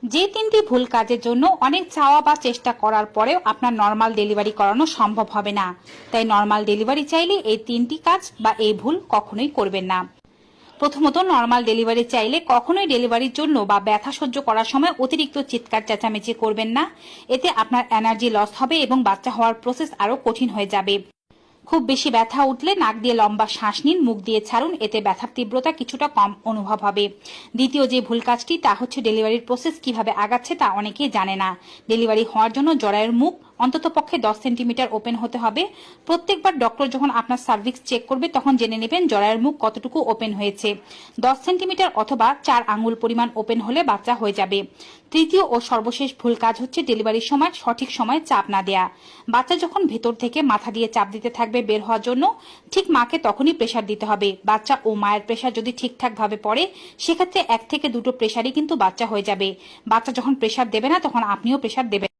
যে তিনটি ভুল কাজের জন্য অনেক চাওয়া বা চেষ্টা করার পরেও আপনার নর্মাল ডেলিভারি করানো সম্ভব হবে না, তাই নর্মাল ডেলিভারি চাইলে এই তিনটি কাজ বা এই ভুল কখনোই করবেন না। প্রথমত, নর্মাল ডেলিভারি চাইলে কখনোই ডেলিভারির জন্য বা ব্যথা সহ্য করার সময় অতিরিক্ত চিৎকার চেঁচামেচি করবেন না। এতে আপনার এনার্জি লস হবে এবং বাচ্চা হওয়ার প্রসেস আরো কঠিন হয়ে যাবে। খুব বেশি ব্যথা উঠলে নাক দিয়ে লম্বা শ্বাস নিন, মুখ দিয়ে ছাড়ুন, এতে ব্যথার তীব্রতা কিছুটা কম অনুভব হবে। দ্বিতীয় যে ভুল কাজটি তা হচ্ছে ডেলিভারির প্রসেস কিভাবে আগাচ্ছে তা অনেকেই জানে না। ডেলিভারি হওয়ার জন্য জরায়ুর মুখ অন্ততপক্ষে 10 সেন্টিমিটার ওপেন হতে হবে। প্রত্যেকবার ডক্টর যখন আপনার সার্ভিক্স চেক করবে তখন জেনে নেবেন জরায়ুর মুখ কতটুকু ওপেন হয়েছে। 10 সেন্টিমিটার অথবা 4 আঙ্গুল পরিমাণ ওপেন হলে বাচ্চা হয়ে যাবে। তৃতীয় ও সর্বশেষ ভুল কাজ হচ্ছে ডেলিভারির সময় সঠিক সময়ে চাপ না দেয়া। বাচ্চা যখন ভেতর থেকে মাথা দিয়ে চাপ দিতে থাকবে বের হওয়ার জন্য, ঠিক মাকে তখনই প্রেসার দিতে হবে। বাচ্চা ও মায়ের প্রেসার যদি ঠিকঠাক ভাবে পড়ে সেক্ষেত্রে 1 থেকে 2টো প্রেসারই কিন্তু বাচ্চা হয়ে যাবে। বাচ্চা যখন প্রেসার দেবে না তখন আপনিও প্রেসার দেবেন।